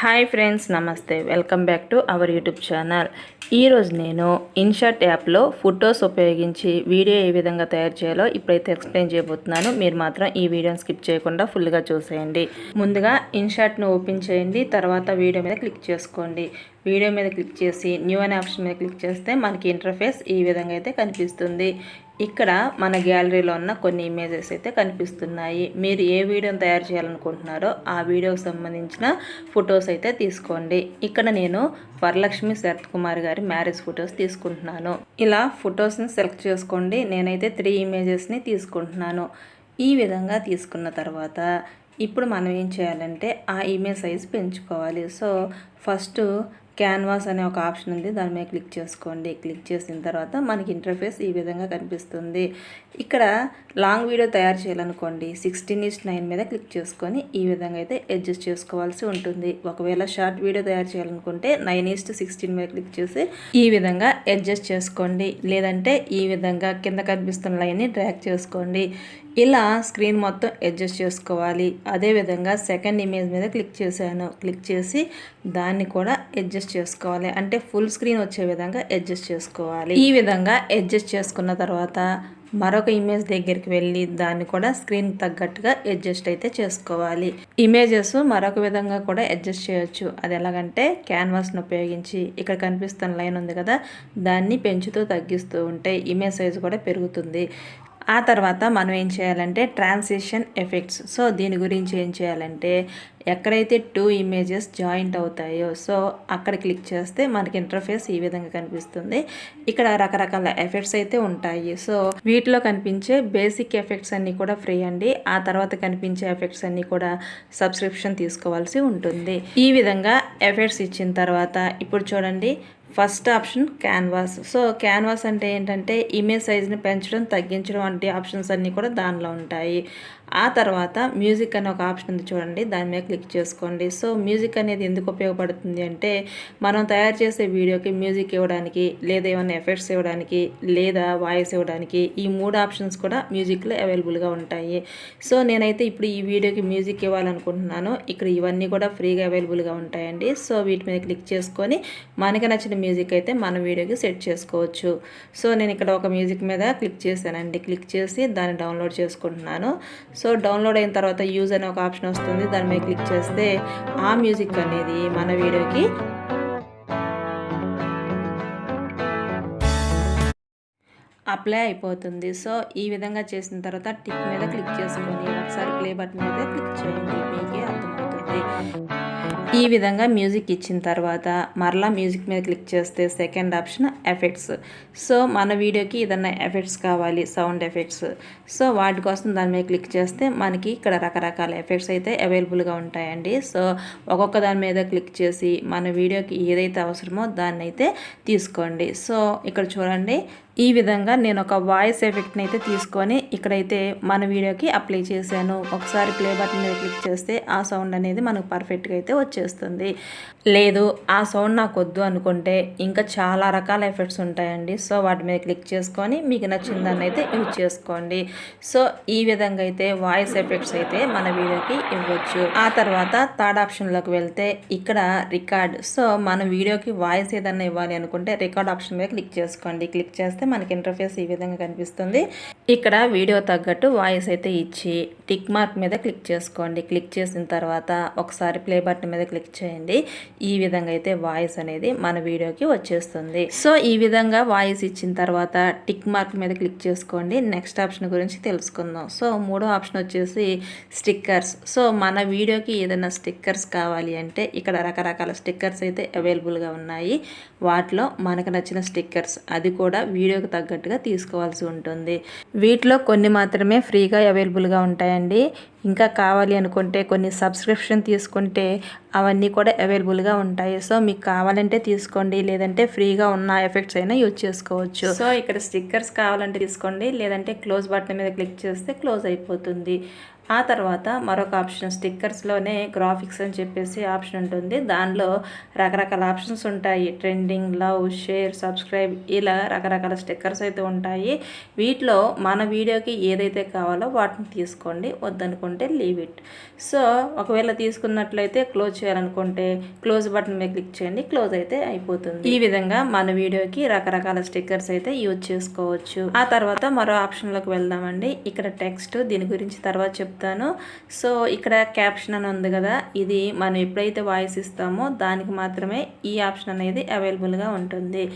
Hi friends, నమస్తే. Welcome back to our YouTube channel. ఈరోజు నేను ఇన్షాట్ యాప్లో ఫొటోస్ ఉపయోగించి వీడియో ఏ విధంగా తయారు చేయాలో ఇప్పుడైతే ఎక్స్ప్లెయిన్ చేయబోతున్నాను. మీరు మాత్రం ఈ వీడియోని స్కిప్ చేయకుండా ఫుల్గా చూసేయండి. ముందుగా ఇన్షాట్ను ఓపెన్ చేయండి. తర్వాత వీడియో మీద క్లిక్ చేసుకోండి. వీడియో మీద క్లిక్ చేసి న్యూ అనే ఆప్షన్ మీద క్లిక్ చేస్తే మనకి ఇంటర్ఫేస్ ఈ విధంగా అయితే కనిపిస్తుంది. ఇక్కడ మన గ్యాలరీలో ఉన్న కొన్ని ఇమేజెస్ అయితే కనిపిస్తున్నాయి. మీరు ఏ వీడియోని తయారు చేయాలనుకుంటున్నారో ఆ వీడియోకి సంబంధించిన ఫొటోస్ అయితే తీసుకోండి. ఇక్కడ నేను వరలక్ష్మి శరత్ కుమార్ గారి మ్యారేజ్ ఫొటోస్ తీసుకుంటున్నాను. ఇలా ఫొటోస్ని సెలెక్ట్ చేసుకోండి. నేనైతే 3 ఇమేజెస్ని తీసుకుంటున్నాను. ఈ విధంగా తీసుకున్న తర్వాత ఇప్పుడు మనం ఏం చేయాలంటే ఆ ఇమేజ్ సైజ్ పెంచుకోవాలి. సో ఫస్ట్ క్యాన్వాస్ అనే ఒక ఆప్షన్ ఉంది, దాని మీద క్లిక్ చేసుకోండి. క్లిక్ చేసిన తర్వాత మనకి ఇంటర్ఫేస్ ఈ విధంగా కనిపిస్తుంది. ఇక్కడ లాంగ్ వీడియో తయారు చేయాలనుకోండి 16:9 మీద క్లిక్ చేసుకొని ఈ విధంగా అయితే అడ్జస్ట్ చేసుకోవాల్సి ఉంటుంది. ఒకవేళ షార్ట్ వీడియో తయారు చేయాలనుకుంటే 9:16 మీద క్లిక్ చేసి ఈ విధంగా అడ్జస్ట్ చేసుకోండి. లేదంటే ఈ విధంగా కింద కనిపిస్తున్న లైన్ని డ్రాగ్ చేసుకోండి. ఇలా స్క్రీన్ మొత్తం అడ్జస్ట్ చేసుకోవాలి. అదేవిధంగా సెకండ్ ఇమేజ్ మీద క్లిక్ చేశాను. క్లిక్ చేసి దాన్ని కూడా అడ్జస్ట్ చేసుకోవాలి. అంటే ఫుల్ స్క్రీన్ వచ్చే విధంగా అడ్జస్ట్ చేసుకోవాలి. ఈ విధంగా అడ్జస్ట్ చేసుకున్న తర్వాత మరొక ఇమేజ్ దగ్గరికి వెళ్ళి దాన్ని కూడా స్క్రీన్ తగ్గట్టుగా అడ్జస్ట్ అయితే చేసుకోవాలి. ఇమేజెస్ మరొక విధంగా కూడా అడ్జస్ట్ చేయొచ్చు. అది ఎలాగంటే క్యాన్వాస్ను ఉపయోగించి ఇక్కడ కనిపిస్తున్న లైన్ ఉంది కదా, దాన్ని పెంచుతూ తగ్గిస్తూ ఉంటే ఇమేజ్ సైజు కూడా పెరుగుతుంది. ఆ తర్వాత మనం ఏం చేయాలంటే ట్రాన్సిషన్ ఎఫెక్ట్స్. సో దీని గురించి ఏం చేయాలంటే ఎక్కడైతే 2 ఇమేజెస్ జాయింట్ అవుతాయో సో అక్కడ క్లిక్ చేస్తే మనకి ఇంటర్ఫేస్ ఈ విధంగా కనిపిస్తుంది. ఇక్కడ రకరకాల ఎఫెక్ట్స్ అయితే ఉంటాయి. సో వీటిలో కనిపించే బేసిక్ ఎఫెక్ట్స్ అన్నీ కూడా ఫ్రీ అండి. ఆ తర్వాత కనిపించే ఎఫెక్ట్స్ అన్నీ కూడా సబ్స్క్రిప్షన్ తీసుకోవాల్సి ఉంటుంది. ఈ విధంగా ఎఫెక్ట్స్ ఇచ్చిన తర్వాత ఇప్పుడు చూడండి, first option canvas. So canvas అంటే ఏంటంటే ఇమేజ్ సైజ్ని పెంచడం తగ్గించడం వంటి ఆప్షన్స్ అన్నీ కూడా దానిలో ఉంటాయి. ఆ తర్వాత మ్యూజిక్ అనే ఒక ఆప్షన్ ఉంది చూడండి, దాని మీద క్లిక్ చేసుకోండి. సో మ్యూజిక్ అనేది ఎందుకు ఉపయోగపడుతుంది అంటే మనం తయారు చేసే వీడియోకి మ్యూజిక్ ఇవ్వడానికి, లేదా ఏమైనా ఎఫెక్ట్స్ ఇవ్వడానికి, లేదా వాయిస్ ఇవ్వడానికి ఈ 3 ఆప్షన్స్ కూడా మ్యూజిక్లో అవైలబుల్గా ఉంటాయి. సో నేనైతే ఇప్పుడు ఈ వీడియోకి మ్యూజిక్ ఇవ్వాలనుకుంటున్నాను. ఇక్కడ ఇవన్నీ కూడా ఫ్రీగా అవైలబుల్గా ఉంటాయండి. సో వీటి మీద క్లిక్ చేసుకొని మనకి నచ్చిన మ్యూజిక్ అయితే మన వీడియోకి సెట్ చేసుకోవచ్చు. సో నేను ఇక్కడ ఒక మ్యూజిక్ మీద క్లిక్ చేశానండి. క్లిక్ చేసి దాన్ని డౌన్లోడ్ చేసుకుంటున్నాను. సో డౌన్లోడ్ అయిన తర్వాత యూజ్ అనే ఒక ఆప్షన్ వస్తుంది, దాని మీద క్లిక్ చేస్తే ఆ మ్యూజిక్ అనేది మన వీడియోకి అప్లై అయిపోతుంది. సో ఈ విధంగా చేసిన తర్వాత టిక్ మీద క్లిక్ చేసుకొని ఒకసారి ప్లే బటన్ మీద క్లిక్ చేయండి, మీకే అర్థమవుతుంది. ఈ విధంగా మ్యూజిక్ ఇచ్చిన తర్వాత మరలా మ్యూజిక్ మీద క్లిక్ చేస్తే సెకండ్ ఆప్షన్ ఎఫెక్ట్స్. సో మన వీడియోకి ఏదన్నా ఎఫెక్ట్స్ కావాలి, సౌండ్ ఎఫెక్ట్స్. సో వాటి కోసం దాని మీద క్లిక్ చేస్తే మనకి ఇక్కడ రకరకాల ఎఫెక్ట్స్ అయితే అవైలబుల్గా ఉంటాయండి. సో ఒక్కొక్క దాని మీద క్లిక్ చేసి మన వీడియోకి ఏదైతే అవసరమో దాన్ని అయితే తీసుకోండి. సో ఇక్కడ చూడండి, ఈ విధంగా నేను ఒక వాయిస్ ఎఫెక్ట్ని అయితే తీసుకొని ఇక్కడైతే మన వీడియోకి అప్లై చేశాను. ఒకసారి ప్లే బటన్ మీద క్లిక్ చేస్తే ఆ సౌండ్ అనేది మనకు పర్ఫెక్ట్గా అయితే వచ్చేస్తుంది. లేదు ఆ సౌండ్ నాకు వద్దు అనుకుంటే ఇంకా చాలా రకాల ఎఫెక్ట్స్ ఉంటాయండి. సో వాటి మీద క్లిక్ చేసుకొని మీకు నచ్చిన దాన్ని అయితే యూజ్ చేసుకోండి. సో ఈ విధంగా అయితే వాయిస్ ఎఫెక్ట్స్ అయితే మన వీడియోకి ఇవ్వచ్చు. ఆ తర్వాత థర్డ్ ఆప్షన్లోకి వెళ్తే ఇక్కడ రికార్డ్. సో మన వీడియోకి వాయిస్ ఏదన్నా ఇవ్వాలి అనుకుంటే రికార్డ్ ఆప్షన్ మీద క్లిక్ చేసుకోండి. క్లిక్ చేస్తే మనకి ఇంటర్ఫేస్ ఈ విధంగా కనిపిస్తుంది. ఇక్కడ వీడియో తగ్గట్టు వాయిస్ అయితే ఇచ్చి టిక్ మార్క్ మీద క్లిక్ చేసుకోండి. క్లిక్ చేసిన తర్వాత ఒకసారి ప్లే బటన్ మీద క్లిక్ చేయండి. ఈ విధంగా అయితే వాయిస్ అనేది మన వీడియోకి వచ్చేస్తుంది. సో ఈ విధంగా వాయిస్ ఇచ్చిన తర్వాత టిక్ మార్క్ మీద క్లిక్ చేసుకోండి. నెక్స్ట్ ఆప్షన్ గురించి తెలుసుకుందాం. సో మూడో ఆప్షన్ వచ్చేసి స్టిక్కర్స్. సో మన వీడియోకి ఏదైనా స్టిక్కర్స్ కావాలి అంటే ఇక్కడ రకరకాల స్టిక్కర్స్ అయితే అవైలబుల్గా ఉన్నాయి. వాటిలో మనకు నచ్చిన స్టిక్కర్స్ అది కూడా వీడియోకి తగ్గట్టుగా తీసుకోవాల్సి ఉంటుంది. వీటిలో కొన్ని మాత్రమే ఫ్రీగా అవైలబుల్గా ఉంటాయండి. ఇంకా కావాలి అనుకుంటే కొన్ని సబ్స్క్రిప్షన్ తీసుకుంటే అవన్నీ కూడా అవైలబుల్గా ఉంటాయి. సో మీకు కావాలంటే తీసుకోండి, లేదంటే ఫ్రీగా ఉన్న ఎఫెక్ట్స్ అయినా యూజ్ చేసుకోవచ్చు. సో ఇక్కడ స్టిక్కర్స్ కావాలంటే తీసుకోండి, లేదంటే క్లోజ్ బటన్ మీద క్లిక్ చేస్తే క్లోజ్ అయిపోతుంది. ఆ తర్వాత మరొక ఆప్షన్ స్టిక్కర్స్లోనే గ్రాఫిక్స్ అని చెప్పేసి ఆప్షన్ ఉంటుంది. దానిలో రకరకాల ఆప్షన్స్ ఉంటాయి. ట్రెండింగ్, లవ్, షేర్, సబ్స్క్రైబ్ ఇలా రకరకాల స్టిక్కర్స్ అయితే ఉంటాయి. వీటిలో మన వీడియోకి ఏదైతే కావాలో వాటిని తీసుకోండి, వద్దనుకుంటే లీవ్ ఇట్. సో ఒకవేళ తీసుకున్నట్లయితే క్లోజ్ చేయాలనుకుంటే క్లోజ్ బటన్ మీద క్లిక్ చేయండి, క్లోజ్ అయితే అయిపోతుంది. ఈ విధంగా మన వీడియోకి రకరకాల స్టిక్కర్స్ అయితే యూజ్ చేసుకోవచ్చు. ఆ తర్వాత మరో ఆప్షన్లోకి వెళ్దామండి. ఇక్కడ టెక్స్ట్, దీని గురించి తర్వాత చెప్తాను. సో ఇక్కడ క్యాప్షన్ అని ఉంది కదా, ఇది మనం ఎప్పుడైతే వాయిస్ ఇస్తామో దానికి మాత్రమే ఈ ఆప్షన్ అనేది అవైలబుల్గా ఉంటుంది.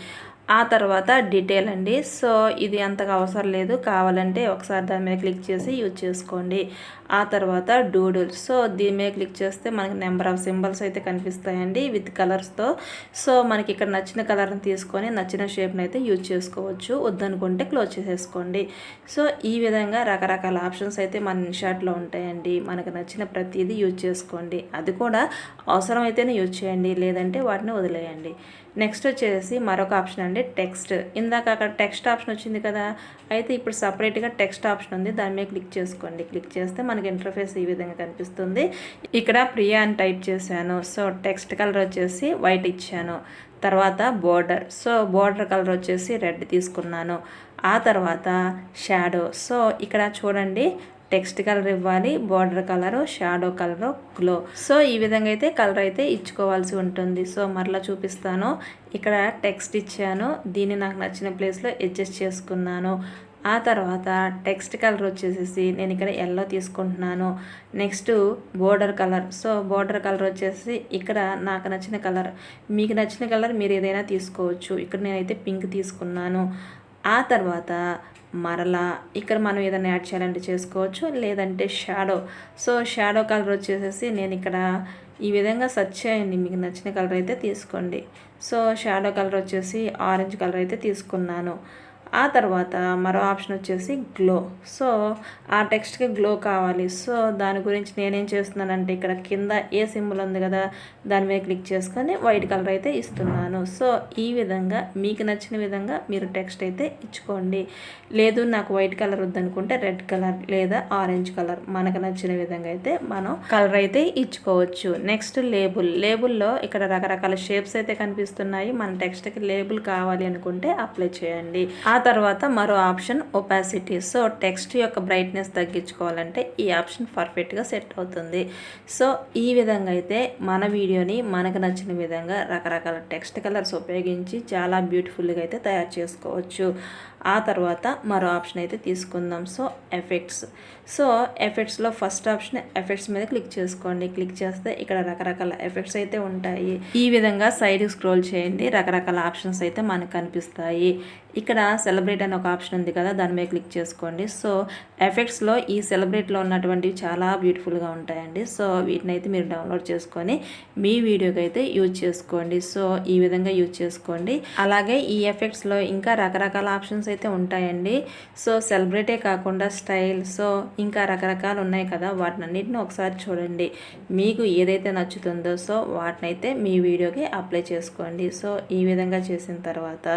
ఆ తర్వాత డీటెయిల్ అండి. సో ఇది అంతగా అవసరం లేదు, కావాలంటే ఒకసారి దాని మీద క్లిక్ చేసి యూజ్ చేసుకోండి. ఆ తర్వాత డూడుల్. సో దీని మీద క్లిక్ చేస్తే మనకి నెంబర్ ఆఫ్ సింబల్స్ అయితే కనిపిస్తాయండి విత్ కలర్స్తో. సో మనకి ఇక్కడ నచ్చిన కలర్ని తీసుకొని నచ్చిన షేప్ని అయితే యూజ్ చేసుకోవచ్చు, వద్దనుకుంటే క్లోజ్ చేసేసుకోండి. సో ఈ విధంగా రకరకాల ఆప్షన్స్ అయితే మన ఇన్షాట్లో ఉంటాయండి. మనకు నచ్చిన ప్రతిదీ యూజ్ చేసుకోండి. అది కూడా అవసరం అయితేనే యూజ్ చేయండి, లేదంటే వాటిని వదిలేయండి. నెక్స్ట్ వచ్చేసి మరొక ఆప్షన్ అండి, టెక్స్ట్. ఇందాక అక్కడ టెక్స్ట్ ఆప్షన్ వచ్చింది కదా, అయితే ఇప్పుడు సపరేట్గా టెక్స్ట్ ఆప్షన్ ఉంది, దాని మీద క్లిక్ చేసుకోండి. క్లిక్ చేస్తే మనకి ఇంటర్ఫేస్ ఈ విధంగా కనిపిస్తుంది. ఇక్కడ ప్రియా అని టైప్ చేశాను. సో టెక్స్ట్ కలర్ వచ్చేసి వైట్ ఇచ్చాను. తర్వాత బోర్డర్. సో బోర్డర్ కలర్ వచ్చేసి రెడ్ తీసుకున్నాను. ఆ తర్వాత షాడో. సో ఇక్కడ చూడండి, టెక్స్ట్ కలర్ ఇవ్వాలి, border colour, shadow colour, glow. So ఈ విధంగా అయితే కలర్ అయితే ఇచ్చుకోవాల్సి ఉంటుంది. సో మరలా చూపిస్తాను. ఇక్కడ టెక్స్ట్ ఇచ్చాను, దీన్ని నాకు నచ్చిన ప్లేస్లో అడ్జస్ట్ చేసుకున్నాను. ఆ తర్వాత టెక్స్ట్ కలర్ వచ్చేసి నేను ఇక్కడ ఎల్లో తీసుకుంటున్నాను. Next border colour. So border colour వచ్చేసి ఇక్కడ నాకు నచ్చిన కలర్, మీకు నచ్చిన కలర్ మీరు ఏదైనా తీసుకోవచ్చు. ఇక్కడ నేనైతే పింక్ తీసుకున్నాను. ఆ తర్వాత మరలా ఇక్కడ మనం ఏదైనా యాడ్ చేయాలంటే చేసుకోవచ్చు, లేదంటే షాడో. సో షాడో కలర్ వచ్చేసి నేను ఇక్కడ ఈ విధంగా సెర్చ్ చేయండి, మీకు నచ్చిన కలర్ అయితే తీసుకోండి. సో షాడో కలర్ వచ్చేసి ఆరెంజ్ కలర్ అయితే తీసుకున్నాను. ఆ తర్వాత మరో ఆప్షన్ వచ్చేసి గ్లో. సో ఆ టెక్స్ట్కి గ్లో కావాలి. సో దాని గురించి నేనేం చేస్తున్నానంటే ఇక్కడ కింద ఏ సింబల్ ఉంది కదా, దాని మీద క్లిక్ చేసుకొని వైట్ కలర్ అయితే ఇస్తున్నాను. సో ఈ విధంగా మీకు నచ్చిన విధంగా మీరు టెక్స్ట్ అయితే ఇచ్చుకోండి. లేదు నాకు వైట్ కలర్ వద్దనుకుంటే రెడ్ కలర్ లేదా ఆరెంజ్ కలర్, మనకు నచ్చిన విధంగా అయితే మనం కలర్ అయితే ఇచ్చుకోవచ్చు. Next label. లేబుల్లో ఇక్కడ రకరకాల షేప్స్ అయితే కనిపిస్తున్నాయి. మన టెక్స్ట్కి లేబుల్ కావాలి అనుకుంటే అప్లై చేయండి. ఆ తర్వాత మరో ఆప్షన్ ఒపాసిటీ. సో టెక్స్ట్ యొక్క బ్రైట్నెస్ తగ్గించుకోవాలంటే ఈ ఆప్షన్ పర్ఫెక్ట్గా సెట్ అవుతుంది. సో ఈ విధంగా అయితే మన వీడియోని మనకు నచ్చిన విధంగా రకరకాల టెక్స్ట్ కలర్స్ ఉపయోగించి చాలా బ్యూటిఫుల్గా అయితే తయారు చేసుకోవచ్చు. ఆ తర్వాత మరో ఆప్షన్ అయితే తీసుకుందాం. So effects. సో ఎఫెక్ట్స్లో ఫస్ట్ ఆప్షన్ ఎఫెక్ట్స్ మీద క్లిక్ చేసుకోండి. క్లిక్ చేస్తే ఇక్కడ రకరకాల ఎఫెక్ట్స్ అయితే ఉంటాయి. ఈ విధంగా సైడ్కి స్క్రోల్ చేయండి, రకరకాల ఆప్షన్స్ అయితే మనకు కనిపిస్తాయి. ఇక్కడ సెలబ్రేట్ అని ఒక ఆప్షన్ ఉంది కదా, దాని మీద క్లిక్ చేసుకోండి. సో ఎఫెక్ట్స్లో ఈ సెలబ్రేట్లో ఉన్నటువంటివి చాలా బ్యూటిఫుల్గా ఉంటాయండి. సో వీటిని అయితే మీరు డౌన్లోడ్ చేసుకొని మీ వీడియోకి అయితే యూజ్ చేసుకోండి. సో ఈ విధంగా యూజ్ చేసుకోండి. అలాగే ఈ ఎఫెక్ట్స్లో ఇంకా రకరకాల ఆప్షన్స్ అయితే ఉంటాయండి. సో సెలబ్రేటే కాకుండా స్టైల్, సో ఇంకా రకరకాలు ఉన్నాయి కదా, వాటిని అన్నింటిని ఒకసారి చూడండి. మీకు ఏదైతే నచ్చుతుందో సో వాటినైతే మీ వీడియోకి అప్లై చేసుకోండి. సో ఈ విధంగా చేసిన తర్వాత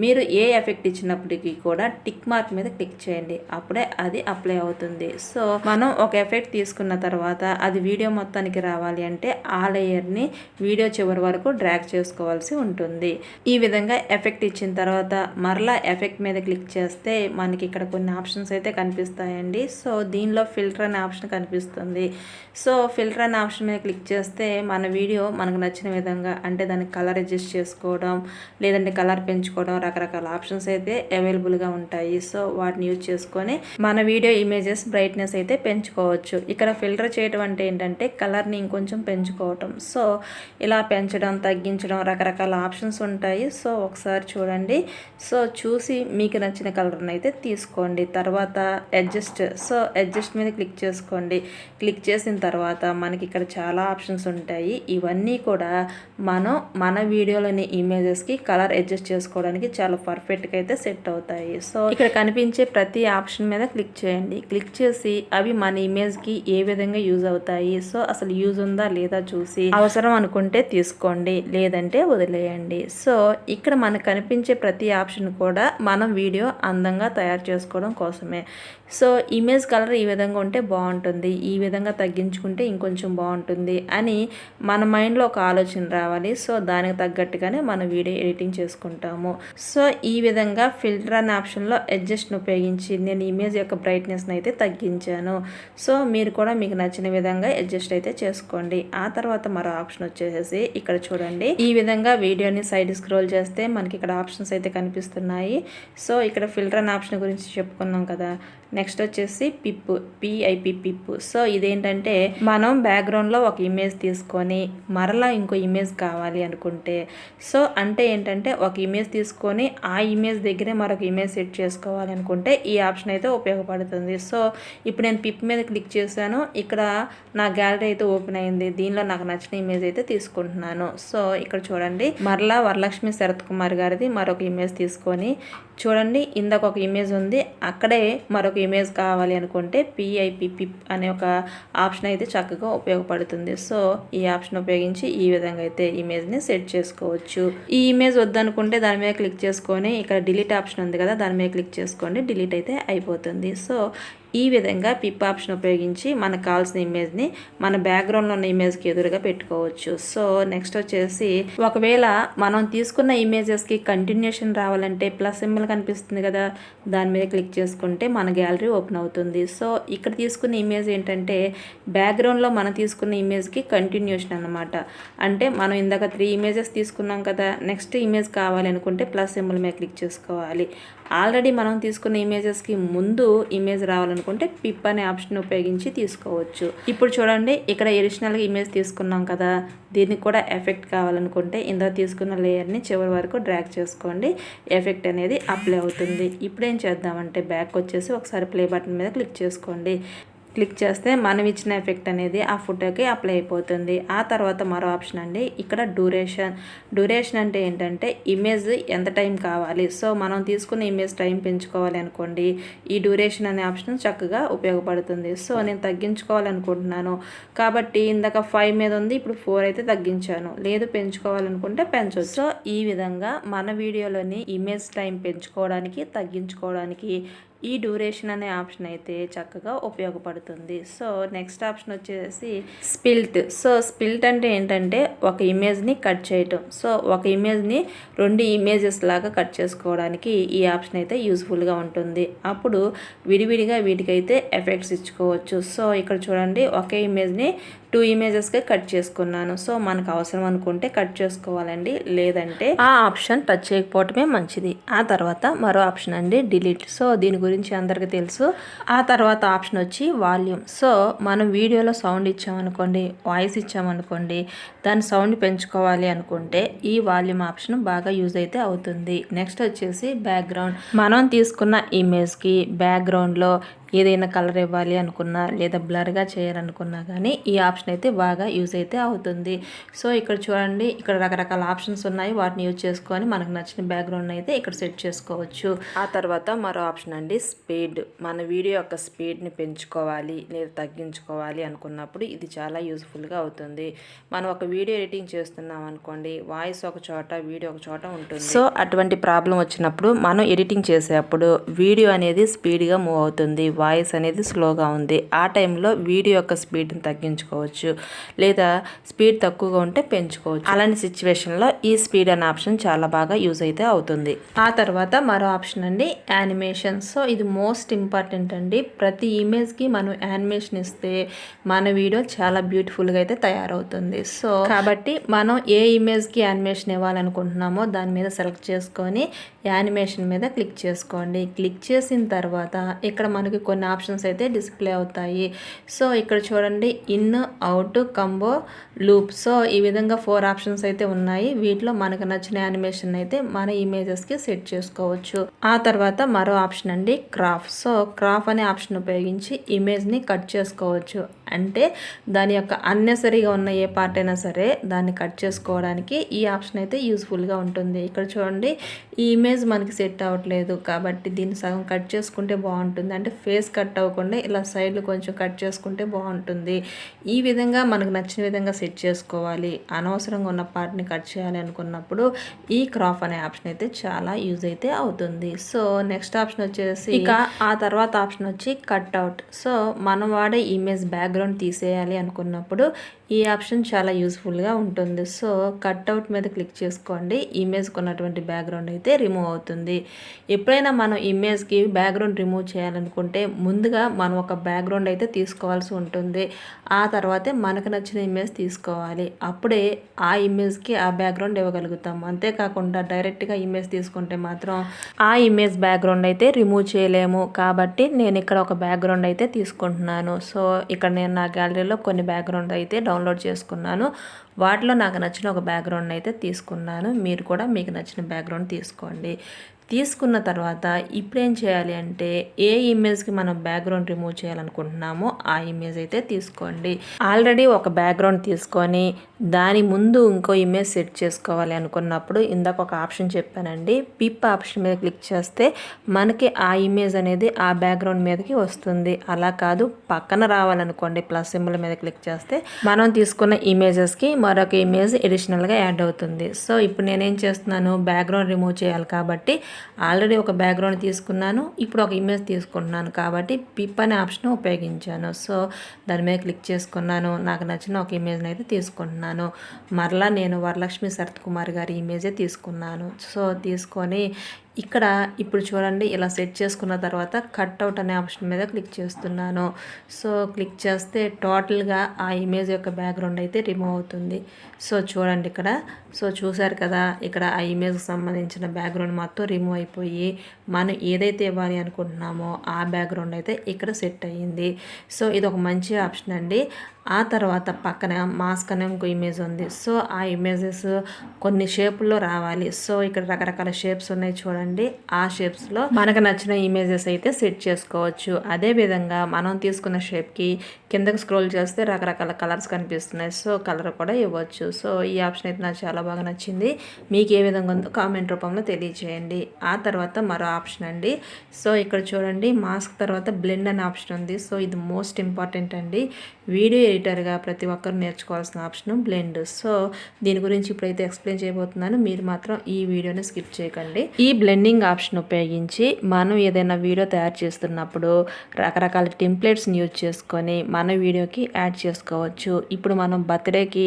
మీరు ఏ ఎఫెక్ట్ ఇచ్చినప్పటికీ కూడా టిక్ మార్క్ మీద క్లిక్ చేయండి, అప్పుడే అది అప్లై అవుతుంది. సో మనం ఒక ఎఫెక్ట్ తీసుకున్న తర్వాత అది వీడియో మొత్తానికి రావాలి అంటే ఆ లేయర్ని వీడియో చివరి వరకు డ్రాగ్ చేసుకోవాల్సి ఉంటుంది. ఈ విధంగా ఎఫెక్ట్ ఇచ్చిన తర్వాత మరలా ఎఫెక్ట్ మీద క్లిక్ చేస్తే మనకి ఇక్కడ కొన్ని ఆప్షన్స్ అయితే కనిపిస్తాయండి. సో దీనిలో ఫిల్టర్ అనే ఆప్షన్ కనిపిస్తుంది. సో ఫిల్టర్ అనే ఆప్షన్ మీద క్లిక్ చేస్తే మన వీడియో మనకు నచ్చిన విధంగా, అంటే దానికి కలర్ అడ్జస్ట్ చేసుకోవడం, లేదంటే కలర్ పెంచుకోవడం, రకరకాల ఆప్షన్స్ అయితే అవైలబుల్గా ఉంటాయి. సో వాటిని యూజ్ చేసుకొని మన వీడియో ఇమేజెస్ బ్రైట్నెస్ అయితే పెంచుకోవచ్చు. ఇక్కడ ఫిల్టర్ చేయడం అంటే ఏంటంటే కలర్ని ఇంకొంచెం పెంచుకోవటం. సో ఇలా పెంచడం, తగ్గించడం, రకరకాల ఆప్షన్స్ ఉంటాయి. సో ఒకసారి చూడండి. సో చూసి మీకు నచ్చిన కలర్ని అయితే తీసుకోండి. తర్వాత అడ్జస్ట్. సో అడ్జస్ట్ మీద క్లిక్ చేసుకోండి. క్లిక్ చేసిన తర్వాత మనకి ఇక్కడ చాలా ఆప్షన్స్ ఉంటాయి. ఇవన్నీ కూడా మనం మన వీడియోలోని ఇమేజెస్కి కలర్ అడ్జస్ట్ చేసుకోవడానికి చాలా పర్ఫెక్ట్గా అయితే సెట్ అవుతాయి. సో ఇక్కడ కనిపించే ప్రతి ఆప్షన్ మీద క్లిక్ చేయండి. క్లిక్ చేసి అవి మన ఇమేజ్కి ఏ విధంగా యూజ్ అవుతాయి, సో అసలు యూజ్ ఉందా లేదా చూసి అవసరం అనుకుంటే తీసుకోండి, లేదంటే వదిలేయండి. సో ఇక్కడ మనకు కనిపించే ప్రతి ఆప్షన్ కూడా మనం వీడియో అందంగా తయారు చేసుకోవడం కోసమే. సో ఇమేజ్ కలర్ ఈ విధంగా ఉంటే బాగుంటుంది, ఈ విధంగా తగ్గించుకుంటే ఇంకొంచెం బాగుంటుంది అని మన మైండ్లో ఒక ఆలోచన రావాలి. సో దానికి తగ్గట్టుగానే మన వీడియో ఎడిటింగ్ చేసుకుంటాము. సో ఈ విధంగా ఫిల్టర్ అనే ఆప్షన్లో అడ్జస్ట్ని ఉపయోగించి నేను ఇమేజ్ యొక్క బ్రైట్నెస్ని అయితే తగ్గించాను. సో మీరు కూడా మీకు నచ్చిన విధంగా అడ్జస్ట్ అయితే చేసుకోండి. ఆ తర్వాత మరో ఆప్షన్ వచ్చేసి ఇక్కడ చూడండి, ఈ విధంగా వీడియోని సైడ్ స్క్రోల్ చేస్తే మనకి ఇక్కడ ఆప్షన్స్ అయితే కనిపిస్తున్నాయి. సో ఇక్కడ ఫిల్టర్ అనే ఆప్షన్ గురించి చెప్పుకున్నాం కదా. నెక్స్ట్ వచ్చేసి పిప్, పిఐపి పిప్. సో ఇదేంటంటే మనం బ్యాక్గ్రౌండ్లో ఒక ఇమేజ్ తీసుకొని మరలా ఇంకో ఇమేజ్ కావాలి అనుకుంటే, సో అంటే ఏంటంటే ఒక ఇమేజ్ తీసుకొని ఆ ఇమేజ్ దగ్గరే మరొక ఇమేజ్ సెట్ చేసుకోవాలి అనుకుంటే ఈ ఆప్షన్ అయితే ఉపయోగపడుతుంది. సో ఇప్పుడు నేను పిప్ మీద క్లిక్ చేశాను, ఇక్కడ నా గ్యాలరీ అయితే ఓపెన్ అయింది. దీనిలో నాకు నచ్చిన ఇమేజ్ అయితే తీసుకుంటున్నాను. సో ఇక్కడ చూడండి, మరలా వరలక్ష్మి శరత్ కుమార్ గారిది మరొక ఇమేజ్ తీసుకొని చూడండి, ఇందాక ఒక ఇమేజ్ ఉంది, అక్కడే మరొక ఇమేజ్ కావాలి అనుకుంటే పిఐపి పిప్ అనే ఒక ఆప్షన్ అయితే చక్కగా ఉపయోగపడుతుంది. సో ఈ ఆప్షన్ ఉపయోగించి ఈ విధంగా అయితే ఇమేజ్ని సెట్ చేసుకోవచ్చు. ఈ ఇమేజ్ వద్దనుకుంటే దాని మీద క్లిక్ చేసుకొని ఇక్కడ డిలీట్ ఆప్షన్ ఉంది కదా, దాని మీద క్లిక్ చేసుకోండి, డిలీట్ అయితే అయిపోతుంది. సో ఈ విధంగా పిప్ ఆప్షన్ ఉపయోగించి మనకు కావాల్సిన ఇమేజ్ని మన బ్యాక్గ్రౌండ్లో ఉన్న ఇమేజ్కి ఎదురుగా పెట్టుకోవచ్చు. సో నెక్స్ట్ వచ్చేసి ఒకవేళ మనం తీసుకున్న ఇమేజెస్కి కంటిన్యూషన్ రావాలంటే ప్లస్ సింబల్ కనిపిస్తుంది కదా, దాని మీద క్లిక్ చేసుకుంటే మన గ్యాలరీ ఓపెన్ అవుతుంది. సో ఇక్కడ తీసుకున్న ఇమేజ్ ఏంటంటే బ్యాక్గ్రౌండ్లో మనం తీసుకున్న ఇమేజ్కి కంటిన్యూషన్ అన్నమాట. అంటే మనం ఇందాక 3 ఇమేజెస్ తీసుకున్నాం కదా, నెక్స్ట్ ఇమేజ్ కావాలి అనుకుంటే ప్లస్ సింబల్ మీద క్లిక్ చేసుకోవాలి. ఆల్రెడీ మనం తీసుకున్న ఇమేజెస్కి ముందు ఇమేజ్ రావాలనుకుంటే పిప్ అనే ఆప్షన్ ఉపయోగించి తీసుకోవచ్చు. ఇప్పుడు చూడండి, ఇక్కడ ఒరిజినల్గా ఇమేజ్ తీసుకున్నాం కదా, దీనికి కూడా ఎఫెక్ట్ కావాలనుకుంటే ఇందులో తీసుకున్న లేయర్ని చివరి వరకు డ్రాగ్ చేసుకోండి, ఎఫెక్ట్ అనేది అప్లై అవుతుంది. ఇప్పుడు ఏం చేద్దామంటే బ్యాక్ వచ్చేసి ఒకసారి ప్లే బటన్ మీద క్లిక్ చేసుకోండి. క్లిక్ చేస్తే మనం ఇచ్చిన ఎఫెక్ట్ అనేది ఆ ఫోటోకి అప్లై అయిపోతుంది. ఆ తర్వాత మరో ఆప్షన్ అండి, ఇక్కడ డ్యూరేషన్ అంటే ఏంటంటే ఇమేజ్ ఎంత టైం కావాలి. సో మనం తీసుకున్న ఇమేజ్ టైం పెంచుకోవాలి అనుకోండి, ఈ డ్యూరేషన్ అనే ఆప్షన్ చక్కగా ఉపయోగపడుతుంది. సో నేను తగ్గించుకోవాలనుకుంటున్నాను కాబట్టి ఇందాక 5 మీద ఉంది, ఇప్పుడు 4 అయితే తగ్గించాను. లేదు పెంచుకోవాలనుకుంటే పెంచవచ్చు. సో ఈ విధంగా మన వీడియోలోని ఇమేజ్ టైం పెంచుకోవడానికి తగ్గించుకోవడానికి ఈ డ్యూరేషన్ అనే ఆప్షన్ అయితే చక్కగా ఉపయోగపడుతుంది. సో నెక్స్ట్ ఆప్షన్ వచ్చేసి స్పిల్ట్. సో స్పిల్ట్ అంటే ఏంటంటే ఒక ఇమేజ్ని కట్ చేయటం. సో ఒక ఇమేజ్ని 2 ఇమేజెస్ లాగా కట్ చేసుకోవడానికి ఈ ఆప్షన్ అయితే యూస్ఫుల్గా ఉంటుంది. అప్పుడు విడివిడిగా వీటికైతే ఎఫెక్ట్స్ ఇచ్చుకోవచ్చు. సో ఇక్కడ చూడండి, ఒకే ఇమేజ్ని 2 ఇమేజెస్కే కట్ చేసుకున్నాను. సో మనకు అవసరం అనుకుంటే కట్ చేసుకోవాలండి, లేదంటే ఆ ఆప్షన్ టచ్ చేయకపోవటమే మంచిది. ఆ తర్వాత మరో ఆప్షన్ అండి డిలీట్. సో దీని గురించి అందరికీ తెలుసు. ఆ తర్వాత ఆప్షన్ వచ్చి వాల్యూమ్. సో మనం వీడియోలో సౌండ్ ఇచ్చామనుకోండి, వాయిస్ ఇచ్చామనుకోండి, దాని సౌండ్ పెంచుకోవాలి అనుకుంటే ఈ వాల్యూమ్ ఆప్షన్ బాగా యూజ్ అయితే అవుతుంది. నెక్స్ట్ వచ్చేసి బ్యాక్గ్రౌండ్. మనం తీసుకున్న ఇమేజ్కి బ్యాక్గ్రౌండ్లో ఏదైనా కలర్ ఇవ్వాలి అనుకున్నా లేదా బ్లర్గా చేయాలనుకున్నా కానీ ఈ ఆప్షన్ అయితే బాగా యూజ్ అయితే అవుతుంది. సో ఇక్కడ చూడండి, ఇక్కడ రకరకాల ఆప్షన్స్ ఉన్నాయి, వాటిని యూజ్ చేసుకొని మనకు నచ్చిన బ్యాక్గ్రౌండ్ అయితే ఇక్కడ సెట్ చేసుకోవచ్చు. ఆ తర్వాత మరో ఆప్షన్ అండి స్పీడ్. మన వీడియో యొక్క స్పీడ్ని పెంచుకోవాలి లేదా తగ్గించుకోవాలి అనుకున్నప్పుడు ఇది చాలా యూజ్ఫుల్గా అవుతుంది. మనం ఒక వీడియో ఎడిటింగ్ చేస్తున్నాం అనుకోండి, వాయిస్ ఒక చోట వీడియో ఒక చోట ఉంటుంది. సో అటువంటి ప్రాబ్లం వచ్చినప్పుడు మనం ఎడిటింగ్ చేసేటప్పుడు వీడియో అనేది స్పీడ్గా మూవ్ అవుతుంది, వాయిస్ అనేది స్లోగా ఉంది. ఆ టైంలో వీడియో యొక్క స్పీడ్ని తగ్గించుకోవచ్చు లేదా స్పీడ్ తక్కువగా ఉంటే పెంచుకోవచ్చు. అలాంటి సిచ్యువేషన్లో ఈ స్పీడ్ అనే ఆప్షన్ చాలా బాగా యూజ్ అయితే అవుతుంది. ఆ తర్వాత మరో ఆప్షన్ అండి యానిమేషన్. సో ఇది మోస్ట్ ఇంపార్టెంట్ అండి. ప్రతి ఇమేజ్కి మనం యానిమేషన్ ఇస్తే మన వీడియో చాలా బ్యూటిఫుల్గా అయితే తయారవుతుంది. సో కాబట్టి మనం ఏ ఇమేజ్కి యానిమేషన్ ఇవ్వాలనుకుంటున్నామో దాని మీద సెలెక్ట్ చేసుకొని యానిమేషన్ మీద క్లిక్ చేసుకోండి. క్లిక్ చేసిన తర్వాత ఇక్కడ మనకి కొన్ని ఆప్షన్స్ అయితే డిస్ప్లే అవుతాయి. సో ఇక్కడ చూడండి, in, out, combo, loop. So ఈ విధంగా 4 ఆప్షన్స్ అయితే ఉన్నాయి. వీటిలో మనకు నచ్చిన యానిమేషన్ అయితే మన ఇమేజెస్కి సెట్ చేసుకోవచ్చు. ఆ తర్వాత మరో ఆప్షన్ అండి క్రాఫ్. సో క్రాఫ్ అనే ఆప్షన్ ఉపయోగించి ఇమేజ్ని కట్ చేసుకోవచ్చు. అంటే దాని యొక్క అన్నెసరీగా ఉన్న ఏ పార్ట్ అయినా సరే దాన్ని కట్ చేసుకోవడానికి ఈ ఆప్షన్ అయితే యూస్ఫుల్గా ఉంటుంది. ఇక్కడ చూడండి, ఈ ఇమేజ్ మనకి సెట్ అవ్వట్లేదు కాబట్టి దీన్ని సగం కట్ చేసుకుంటే బాగుంటుంది. అంటే ఫేస్ కట్ అవ్వకుండా ఇలా సైడ్లు కొంచెం కట్ చేసుకుంటే బాగుంటుంది. ఈ విధంగా మనకు నచ్చిన విధంగా సెట్ చేసుకోవాలి, అనవసరంగా ఉన్న పార్ట్ని కట్ చేయాలి అనుకున్నప్పుడు ఈ క్రాప్ అనే ఆప్షన్ అయితే చాలా యూజ్ అయితే అవుతుంది. సో నెక్స్ట్ ఆప్షన్ వచ్చేసి ఇక ఆ తర్వాత ఆప్షన్ వచ్చి కట్ అవుట్. సో మనం వాడే ఇమేజ్ బ్యాక్గ్రౌండ్ తీసేయాలి అనుకున్నప్పుడు ఈ ఆప్షన్ చాలా యూస్ఫుల్గా ఉంటుంది. సో కట్అవుట్ మీద క్లిక్ చేసుకోండి, ఇమేజ్కి ఉన్నటువంటి బ్యాక్గ్రౌండ్ అయితే రిమూవ్ అవుతుంది. ఎప్పుడైనా మనం ఇమేజ్కి బ్యాక్గ్రౌండ్ రిమూవ్ చేయాలనుకుంటే ముందుగా మనం ఒక బ్యాక్గ్రౌండ్ అయితే తీసుకోవాల్సి ఉంటుంది. ఆ తర్వాతే మనకు నచ్చిన ఇమేజ్ తీసుకోవాలి, అప్పుడే ఆ ఇమేజ్కి ఆ బ్యాక్గ్రౌండ్ ఇవ్వగలుగుతాం. అంతేకాకుండా డైరెక్ట్గా ఇమేజ్ తీసుకుంటే మాత్రం ఆ ఇమేజ్ బ్యాక్గ్రౌండ్ అయితే రిమూవ్ చేయలేము. కాబట్టి నేను ఇక్కడ ఒక బ్యాక్గ్రౌండ్ అయితే తీసుకుంటున్నాను. సో ఇక్కడ నేను నా గ్యాలరీలో కొన్ని బ్యాక్గ్రౌండ్ అయితే డౌన్లోడ్ చేసుకున్నాను. వాటిలో నాకు నచ్చిన ఒక బ్యాక్గ్రౌండ్ అయితే తీసుకున్నాను. మీరు కూడా మీకు నచ్చిన బ్యాక్గ్రౌండ్ తీసుకోండి. తీసుకున్న తర్వాత ఇప్పుడు ఏం చేయాలి అంటే ఏ ఇమేజ్కి మనం బ్యాక్గ్రౌండ్ రిమూవ్ చేయాలనుకుంటున్నామో ఆ ఇమేజ్ అయితే తీసుకోండి. ఆల్రెడీ ఒక బ్యాక్గ్రౌండ్ తీసుకొని దాని ముందు ఇంకో ఇమేజ్ సెట్ చేసుకోవాలి అనుకున్నప్పుడు ఇందాక ఒక ఆప్షన్ చెప్పానండి, పిప్ ఆప్షన్ మీద క్లిక్ చేస్తే మనకి ఆ ఇమేజ్ అనేది ఆ బ్యాక్గ్రౌండ్ మీదకి వస్తుంది. అలా కాదు, పక్కన రావాలనుకోండి ప్లస్ సింబల్ మీద క్లిక్ చేస్తే మనం తీసుకున్న ఇమేజెస్కి మరొక ఇమేజ్ అడిషనల్గా యాడ్ అవుతుంది. సో ఇప్పుడు నేనేం చేస్తున్నాను, బ్యాక్గ్రౌండ్ రిమూవ్ చేయాలి కాబట్టి ఆల్రెడీ ఒక బ్యాక్గ్రౌండ్ తీసుకున్నాను, ఇప్పుడు ఒక ఇమేజ్ తీసుకుంటున్నాను కాబట్టి పిప్ అనే ఆప్షన్ ఉపయోగించాను. సో దాని మీద క్లిక్ చేసుకున్నాను, నాకు నచ్చిన ఒక ఇమేజ్ని అయితే తీసుకుంటున్నాను. మరలా నేను వరలక్ష్మి శరత్ కుమార్ గారి ఇమేజే తీసుకున్నాను. సో తీసుకొని ఇక్కడ ఇప్పుడు చూడండి, ఇలా సెట్ చేసుకున్న తర్వాత కట్అవుట్ అనే ఆప్షన్ మీద క్లిక్ చేస్తున్నాను. సో క్లిక్ చేస్తే టోటల్గా ఆ ఇమేజ్ యొక్క బ్యాక్గ్రౌండ్ అయితే రిమూవ్ అవుతుంది. సో చూడండి ఇక్కడ, సో చూసారు కదా, ఇక్కడ ఆ ఇమేజ్కి సంబంధించిన బ్యాక్గ్రౌండ్ మొత్తం రిమూవ్ అయిపోయి మనం ఏదైతే ఇవ్వాలి అనుకుంటున్నామో ఆ బ్యాక్గ్రౌండ్ అయితే ఇక్కడ సెట్ అయ్యింది. సో ఇది ఒక మంచి ఆప్షన్ అండి. ఆ తర్వాత పక్కన మాస్క్ అనే ఇంకో ఇమేజ్ ఉంది. సో ఆ ఇమేజెస్ కొన్ని షేపుల్లో రావాలి. సో ఇక్కడ రకరకాల షేప్స్ ఉన్నాయి చూడండి, ఆ షేప్స్లో మనకు నచ్చిన ఇమేజెస్ అయితే సెట్ చేసుకోవచ్చు. అదేవిధంగా మనం తీసుకున్న షేప్కి కిందకి స్క్రోల్ చేస్తే రకరకాల కలర్స్ కనిపిస్తున్నాయి. సో కలర్ కూడా ఇవ్వచ్చు. సో ఈ ఆప్షన్ అయితే నాకు చాలా బాగా నచ్చింది. మీకు ఏ విధంగా ఉందో కామెంట్ రూపంలో తెలియజేయండి. ఆ తర్వాత మరో ఆప్షన్ అండి. సో ఇక్కడ చూడండి, మాస్క్ తర్వాత బ్లెండ్ అనే ఆప్షన్ ఉంది. సో ఇది మోస్ట్ ఇంపార్టెంట్ అండి. వీడియో ఎడిటర్గా ప్రతి ఒక్కరు నేర్చుకోవాల్సిన ఆప్షన్ బ్లెండ్. సో దీని గురించి ఇప్పుడైతే ఎక్స్ప్లెయిన్ చేయబోతున్నాను, మీరు మాత్రం ఈ వీడియోని స్కిప్ చేయకండి. ఈ బ్లెండింగ్ ఆప్షన్ ఉపయోగించి మనం ఏదైనా వీడియో తయారు చేస్తున్నప్పుడు రకరకాల టెంప్లెట్స్ని యూజ్ చేసుకొని మన వీడియోకి యాడ్ చేసుకోవచ్చు. ఇప్పుడు మనం బర్త్డేకి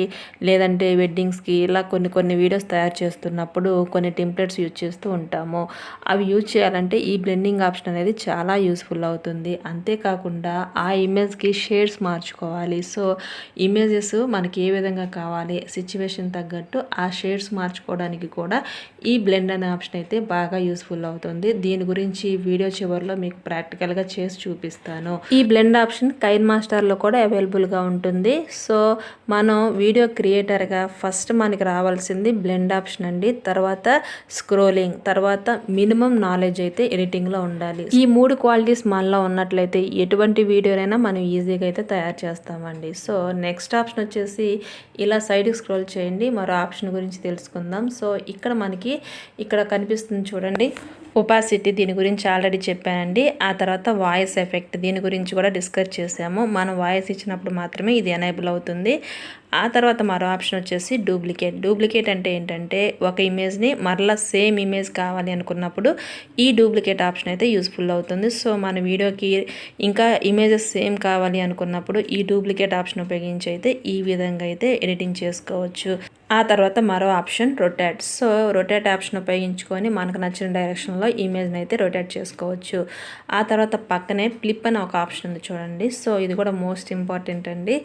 లేదంటే వెడ్డింగ్స్కి ఇలా కొన్ని వీడియోస్ తయారు చేస్తున్నప్పుడు కొన్ని టెంప్లెట్స్ యూజ్ చేస్తూ ఉంటాము. అవి యూజ్ చేయాలంటే ఈ బ్లెండింగ్ ఆప్షన్ అనేది చాలా యూస్ఫుల్ అవుతుంది. అంతేకాకుండా ఆ ఇమేజ్కి షేడ్స్ మార్చుకోవాలి. సో ఇమేజెస్ మనకి ఏ విధంగా కావాలి, సిచ్యువేషన్ తగ్గట్టు ఆ షేడ్స్ మార్చుకోవడానికి కూడా ఈ బ్లెండ్ అనే ఆప్షన్ అయితే బాగా యూస్ఫుల్ అవుతుంది. దీని గురించి వీడియో చివరిలో మీకు ప్రాక్టికల్గా చేసి చూపిస్తాను. ఈ బ్లెండ్ ఆప్షన్ కైన్ మాస్టర్లో కూడా అవైలబుల్గా ఉంటుంది. సో మనం వీడియో క్రియేటర్గా ఫస్ట్ మనకి రావాల్సింది బ్లెండ్ ఆప్షన్ అండి. తర్వాత స్క్రోలింగ్, తర్వాత మినిమం నాలెడ్జ్ అయితే ఎడిటింగ్లో ఉండాలి. ఈ 3 క్వాలిటీస్ మనలో ఉన్నట్లయితే ఎటువంటి వీడియోనైనా మనం ఈజీగా అయితే తయారు చేస్తామండి. సో నెక్స్ట్ ఆప్షన్ వచ్చేసి ఇలా సైడ్కి స్క్రోల్ చేయండి, మరో ఆప్షన్ గురించి తెలుసుకుందాం. సో ఇక్కడ మనకి ఇక్కడ కనిపిస్తుంది చూడండి, ఒపాసిటీ, దీని గురించి ఆల్రెడీ చెప్పానండి. ఆ తర్వాత వాయిస్ ఎఫెక్ట్, దీని గురించి కూడా డిస్కస్ చేసాము. మనం వాయిస్ ఇచ్చినప్పుడు మాత్రమే ఇది ఎనేబుల్ అవుతుంది. ఆ తర్వాత మరో ఆప్షన్ వచ్చేసి డూప్లికేట్ అంటే ఏంటంటే ఒక ఇమేజ్ని మరలా సేమ్ ఇమేజ్ కావాలి అనుకున్నప్పుడు ఈ డూప్లికేట్ ఆప్షన్ అయితే యూస్ఫుల్ అవుతుంది. సో మన వీడియోకి ఇంకా ఇమేజెస్ సేమ్ కావాలి అనుకున్నప్పుడు ఈ డూప్లికేట్ ఆప్షన్ ఉపయోగించి అయితే ఈ విధంగా అయితే ఎడిటింగ్ చేసుకోవచ్చు. ఆ తర్వాత మరో option rotate. So rotate option ఉపయోగించుకొని మనకు నచ్చిన డైరెక్షన్లో ఇమేజ్ని అయితే రొటేట్ చేసుకోవచ్చు. ఆ తర్వాత పక్కనే ఫ్లిప్ అని ఒక ఆప్షన్ ఉంది చూడండి. సో ఇది కూడా మోస్ట్ ఇంపార్టెంట్ అండి.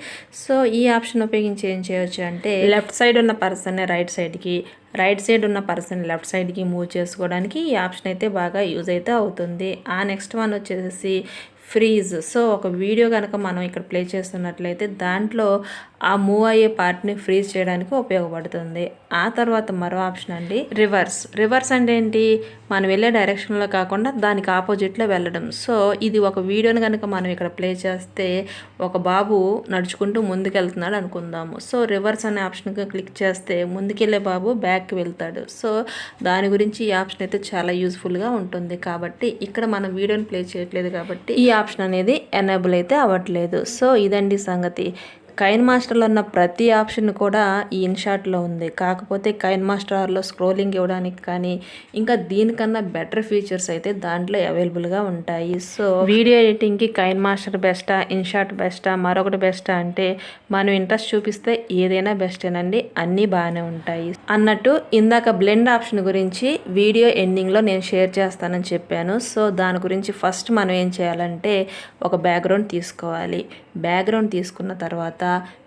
సో ఈ ఆప్షన్ ఉపయోగించి ఏం చేయొచ్చు అంటే లెఫ్ట్ సైడ్ ఉన్న పర్సన్ని రైట్ సైడ్ ఉన్న పర్సన్ లెఫ్ట్ సైడ్కి మూవ్ చేసుకోవడానికి ఈ ఆప్షన్ అయితే బాగా యూజ్ అయితే అవుతుంది. ఆ నెక్స్ట్ వన్ వచ్చేసి ఫ్రీజ్. సో ఒక వీడియో కనుక మనం ఇక్కడ ప్లే చేస్తున్నట్లయితే దాంట్లో ఆ మూవ్ అయ్యే పార్ట్ని ఫ్రీజ్ చేయడానికి ఉపయోగపడుతుంది. ఆ తర్వాత మరో ఆప్షన్ అండి రివర్స్ అంటే ఏంటి, మనం వెళ్ళే డైరెక్షన్లో కాకుండా దానికి ఆపోజిట్లో వెళ్ళడం. సో ఇది ఒక వీడియోని కనుక మనం ఇక్కడ ప్లే చేస్తే ఒక బాబు నడుచుకుంటూ ముందుకెళ్తున్నాడు అనుకుందాము. సో రివర్స్ అనే ఆప్షన్కి క్లిక్ చేస్తే ముందుకెళ్ళే బాబు బ్యాక్కి వెళ్తాడు. సో దాని గురించి ఈ ఆప్షన్ అయితే చాలా యూస్ఫుల్గా ఉంటుంది. కాబట్టి ఇక్కడ మనం వీడియోని ప్లే చేయట్లేదు కాబట్టి ఈ ఆప్షన్ అనేది ఎనేబుల్ అయితే అవ్వట్లేదు. సో ఇదండి సంగతి. కైన్ మాస్టర్లో ఉన్న ప్రతి ఆప్షన్ కూడా ఈ ఇన్షాట్లో ఉంది. కాకపోతే కైన్ మాస్టర్లో స్క్రోలింగ్ ఇవ్వడానికి కానీ ఇంకా దీనికన్నా బెటర్ ఫీచర్స్ అయితే దాంట్లో అవైలబుల్గా ఉంటాయి. సో వీడియో ఎడిటింగ్కి కైన్ మాస్టర్ బెస్టా, ఇన్షాట్ బెస్టా, మరొకటి బెస్టా అంటే మనం ఇంట్రెస్ట్ చూపిస్తే ఏదైనా బెస్టేనండి, అన్నీ బాగానే ఉంటాయి. అన్నట్టు ఇందాక బ్లెండ్ ఆప్షన్ గురించి వీడియో ఎండింగ్లో నేను షేర్ చేస్తానని చెప్పాను. సో దాని గురించి ఫస్ట్ మనం ఏం చేయాలంటే ఒక బ్యాక్గ్రౌండ్ తీసుకోవాలి. బ్యాక్గ్రౌండ్ తీసుకున్న తర్వాత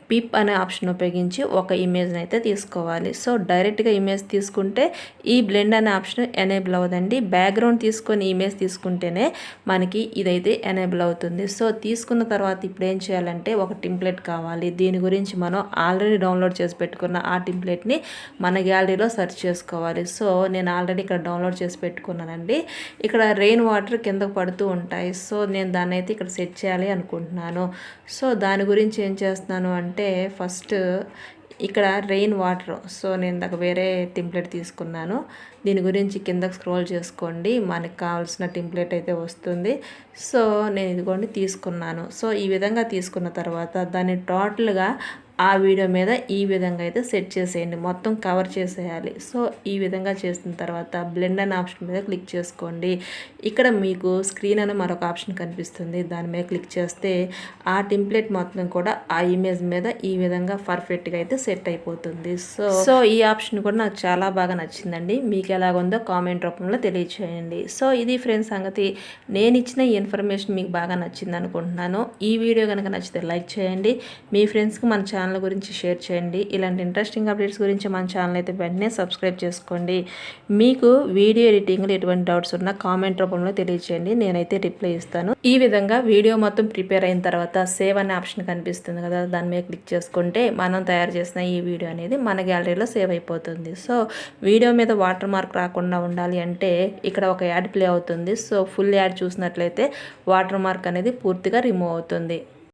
పిప్ అనే ఆప్షన్ ఉపయోగించి ఒక ఇమేజ్ని అయితే తీసుకోవాలి. సో డైరెక్ట్గా ఇమేజ్ తీసుకుంటే ఈ బ్లెండ్ అనే ఆప్షన్ ఎనేబుల్ అవ్వదండి. బ్యాక్గ్రౌండ్ తీసుకొని ఇమేజ్ తీసుకుంటేనే మనకి ఇదైతే ఎనేబుల్ అవుతుంది. సో తీసుకున్న తర్వాత ఇప్పుడు ఏం చేయాలంటే ఒక టెంప్లెట్ కావాలి. దీని గురించి మనం ఆల్రెడీ డౌన్లోడ్ చేసి పెట్టుకున్న ఆ టెంప్లెట్ని మన గ్యాలరీలో సెర్చ్ చేసుకోవాలి. సో నేను ఆల్రెడీ ఇక్కడ డౌన్లోడ్ చేసి పెట్టుకున్నానండి. ఇక్కడ రెయిన్ వాటర్ కిందకు పడుతూ ఉంటాయి. సో నేను దాన్ని అయితే ఇక్కడ సెట్ చేయాలి అనుకుంటున్నాను. సో దాని గురించి ఏం చేస్తున్నాను అంటే ఫస్ట్ ఇక్కడ రెయిన్ వాటర్, సో నేను దాకా వేరే టెంప్లెట్ తీసుకున్నాను. దీని గురించి కిందకి స్క్రోల్ చేసుకోండి, మనకు కావాల్సిన టెంప్లెట్ అయితే వస్తుంది. సో నేను ఇదిగోండి తీసుకున్నాను. సో ఈ విధంగా తీసుకున్న తర్వాత దాన్ని టోటల్గా ఆ వీడియో మీద ఈ విధంగా అయితే సెట్ చేసేయండి, మొత్తం కవర్ చేసేయాలి. సో ఈ విధంగా చేసిన తర్వాత బ్లెండ్ అనే ఆప్షన్ మీద క్లిక్ చేసుకోండి. ఇక్కడ మీకు స్క్రీన్ అనే మరొక ఆప్షన్ కనిపిస్తుంది, దాని మీద క్లిక్ చేస్తే ఆ టెంప్లెట్ మొత్తం కూడా ఆ ఇమేజ్ మీద ఈ విధంగా పర్ఫెక్ట్గా అయితే సెట్ అయిపోతుంది. సో ఈ ఆప్షన్ కూడా నాకు చాలా బాగా నచ్చిందండి. మీకు ఎలాగుందో కామెంట్ రూపంలో తెలియచేయండి. సో ఇది ఫ్రెండ్స్ సంగతి. నేను ఇచ్చిన ఈ ఇన్ఫర్మేషన్ మీకు బాగా నచ్చింది అనుకుంటున్నాను. ఈ వీడియో కనుక నచ్చితే లైక్ చేయండి, మీ ఫ్రెండ్స్కి మన ఛానల్ గురించి షేర్ చేయండి. ఇలాంటి ఇంట్రెస్టింగ్ అప్డేట్స్ గురించి మన ఛానల్ అయితే వెంటనే సబ్స్క్రైబ్ చేసుకోండి. మీకు వీడియో ఎడిటింగ్లో ఎటువంటి డౌట్స్ ఉన్నా కామెంట్ రూపంలో తెలియచేయండి, నేనైతే రిప్లై ఇస్తాను. ఈ విధంగా వీడియో మొత్తం ప్రిపేర్ అయిన తర్వాత సేవ్ అనే ఆప్షన్ కనిపిస్తుంది కదా, దాని మీద క్లిక్ చేసుకుంటే మనం తయారు చేసిన ఈ వీడియో అనేది మన గ్యాలరీలో సేవ్ అయిపోతుంది. సో వీడియో మీద వాటర్ మార్క్ రాకుండా ఉండాలి అంటే ఇక్కడ ఒక యాడ్ ప్లే అవుతుంది. సో ఫుల్ యాడ్ చూసినట్లయితే వాటర్ మార్క్ అనేది పూర్తిగా రిమూవ్ అవుతుంది.